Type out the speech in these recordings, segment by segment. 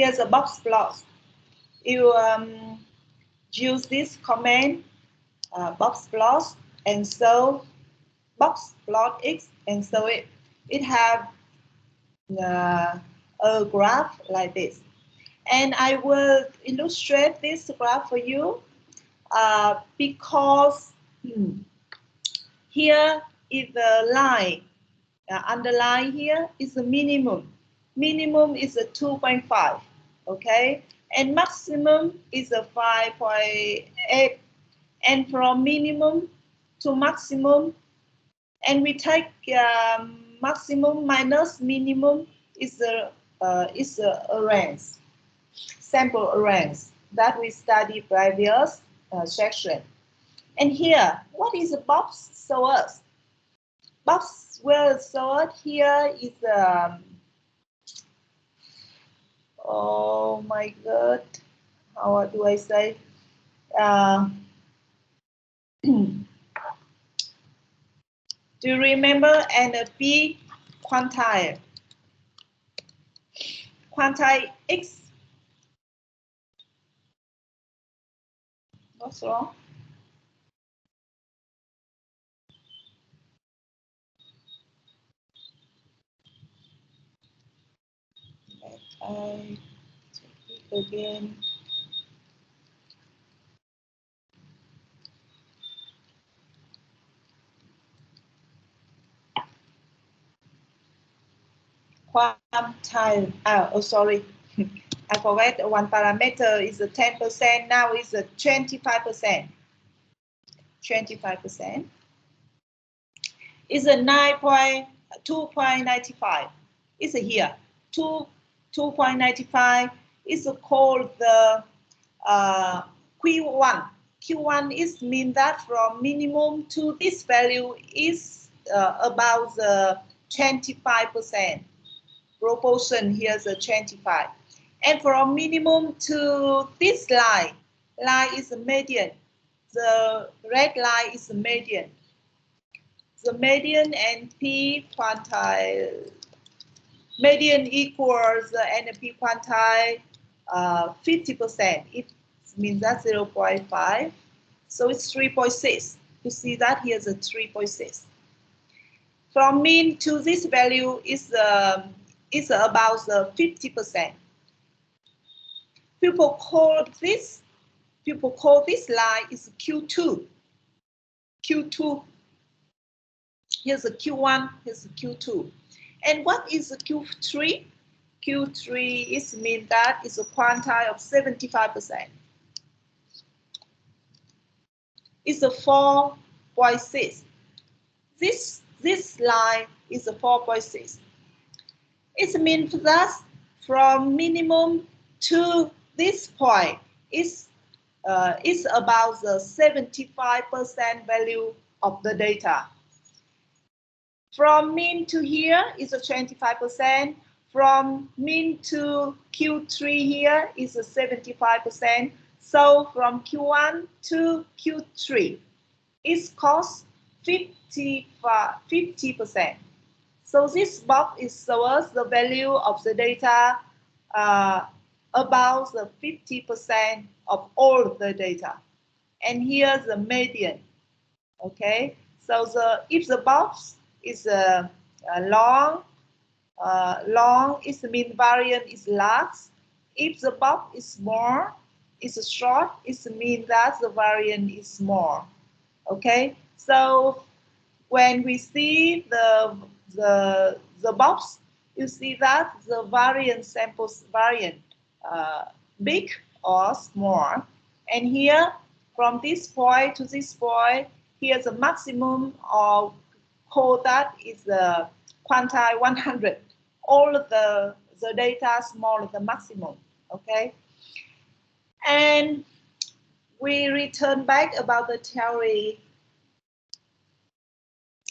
Here's a box plot. You use this command box plot and so box plot x, and so it have a graph like this. And I will illustrate this graph for you because here is the line, underline here is the minimum. Minimum is a 2.5, okay? And maximum is a 5.8. And from minimum to maximum, and we take maximum minus minimum is a range, sample range that we studied previous section. And here, what is a box source? Box will sort here is oh my god, how do I say? Do you remember NP quantile? Quantile X. What's wrong? I check it again. Quantile. Oh, sorry. I forgot one parameter is a 10%. Now is a 25%. 25% is a 2.95. It's a here 2.95 is called the Q1. Q1 is mean that from minimum to this value is about the 25%. Proportion here is a 25. And from minimum to this line is a median. The red line is the median. The median NP quantile, median equals the NP quantile 50%. It means that's 0.5. So it's 3.6. You see that here's a 3.6. From mean to this value is about the 50%. People call this line is Q2. Q2. Here's a Q1, here's a Q2. And what is a Q3? Q3 is mean that is a quantile of 75%. It's a 4.6. This line is a 4.6. It means that from minimum to this point is about the 75% value of the data. From mean to here is a 25%. From mean to Q3 here is a 75%. So from Q1 to Q3, it costs 50%. So this box is shows the value of the data about the 50% of all the data. And here's the median. Okay, so if the box is long, its mean variance is large. If the box is small, it's short, it means that the variance is small. Okay, so when we see the box, you see that the variance samples variant big or small. And here, from this point to this point, here's a maximum of call that is the quantile 100. All of the data smaller than the maximum. Okay. And we return back about the theory.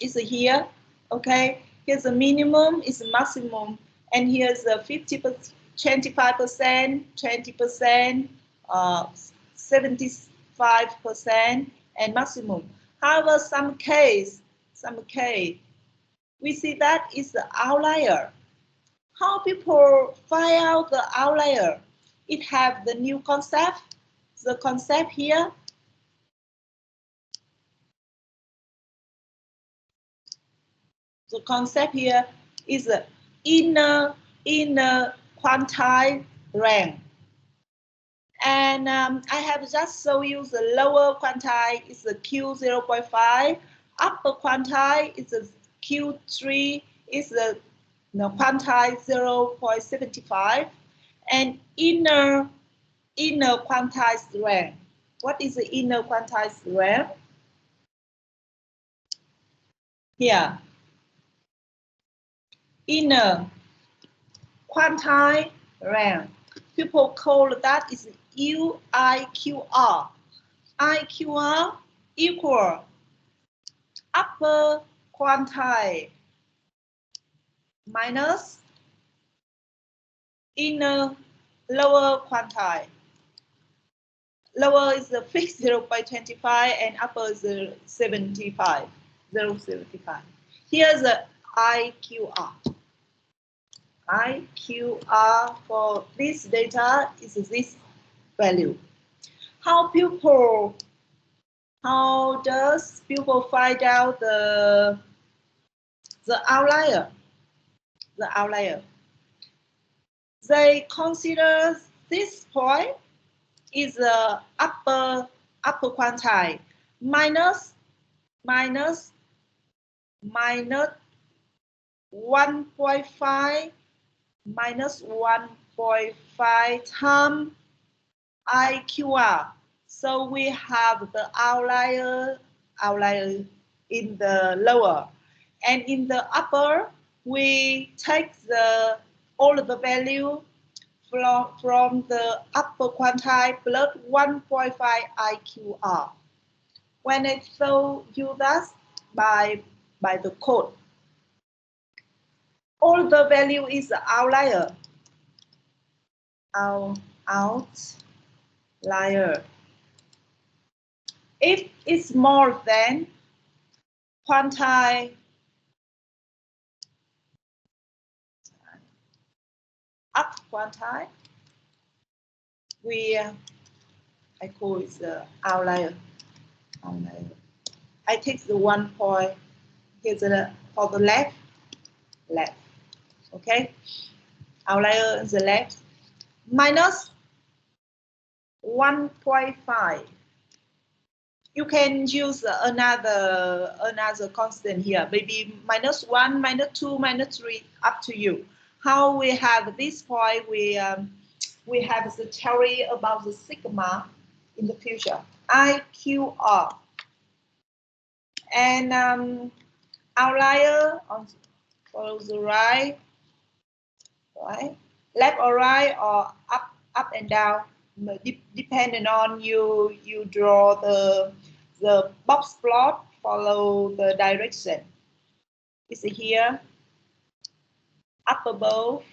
Is here. Okay. Here's the minimum, is the maximum, and here's the 50%, 25%, 20%, 75%, and maximum. However, some case, we see that is the outlier. How people find out the outlier? It have the new concept. The concept here. The concept here is the inner quantile rank. And I have just shown you the lower quantile is the Q0.5, upper quantile is the Q3 is the quantile 0.75, and inner quantile rank. What is the inner quantile rank? Here, inner quantile rank. People call that is UIQR. IQR equal upper quantile minus inner lower quantile. Lower is the fixed 0.25 and upper is the 0.75. Here's the IQR. IQR for this data is this value. How does people find out the outlier? The outlier. They consider this point is the upper quantile minus 1.5 minus 1.5 times IQR. So we have the outlier in the lower, and in the upper we take all of the value from the upper quantile plus 1.5 IQR. When I show you that by the code, all the value is the outlier. Outlier. If it's more than quantile up quantile, I call it the outlier. I take the 1 point here's for the left. Okay, outlier is the left minus 1.5. You can use another constant here, maybe -1, -2, -3, up to you. How we have this point, we have the theory about the sigma in the future. IQR and outlier on follow the right, left or right or up and down, depending on you draw the box plot, follow the direction. It's here, up above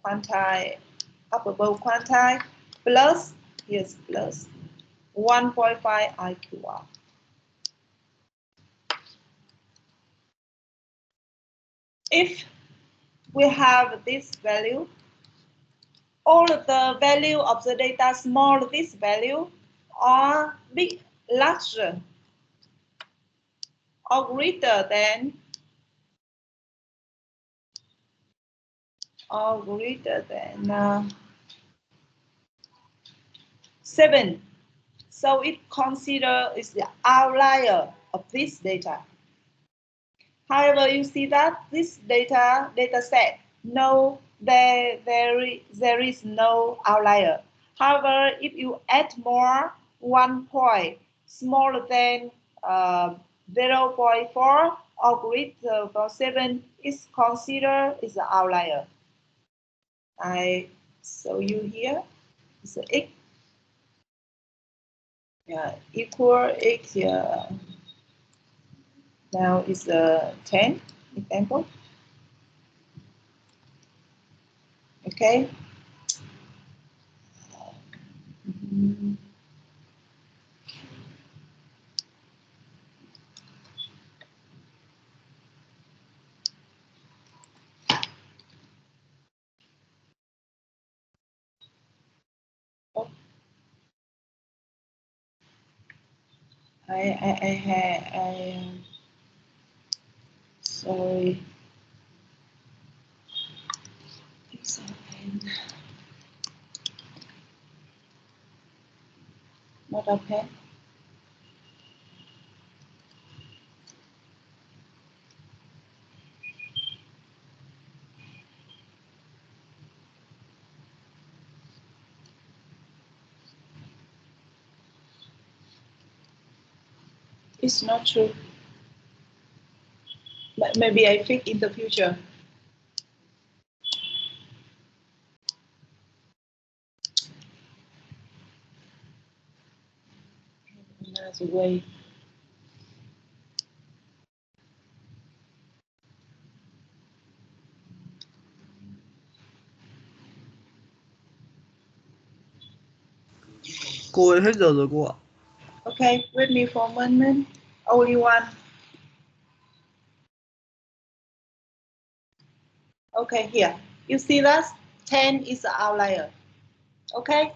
quantile, plus, here's plus 1.5 IQR. If we have this value, all of the value of the data small this value or big, larger or greater than 7. So it consider is the outlier of this data. However, you see that this data set, no, there is no outlier. However, if you add more 1 point smaller than 0.4 or greater than 7 is considered is the outlier. I show you here. It's a x. Yeah, equal x here. Now is a 10 example. Okay. Sorry. It's open. Not open. It's not true. But maybe I fix in the future. Another way. Cô ơi, hết giờ rồi cô ạ. Okay, wait me for a moment. Only one. Okay, here. You see that? 10 is the outlier. Okay?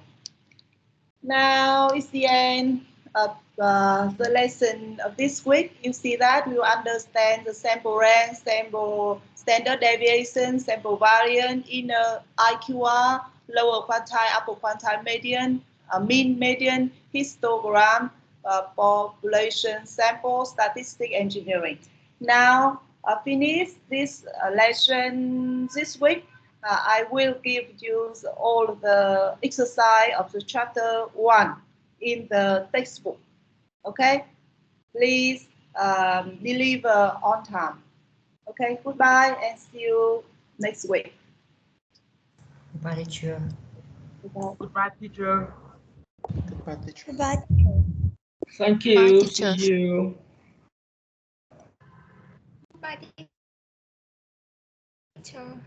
Now it's the end of the lesson of this week. You see that you understand the sample range, sample standard deviation, sample variance, inner IQR, lower quantile, upper quantile median, mean median, histogram, population sample, statistic engineering. Now, finish this lesson this week. I will give you all the exercise of the chapter 1 in the textbook. Okay? Please deliver on time. Okay, goodbye and see you next week. Goodbye, teacher. Goodbye. Goodbye, teacher. Goodbye, teacher. Goodbye. Thank Bye, you. teacher. See you. Goodbye, teacher.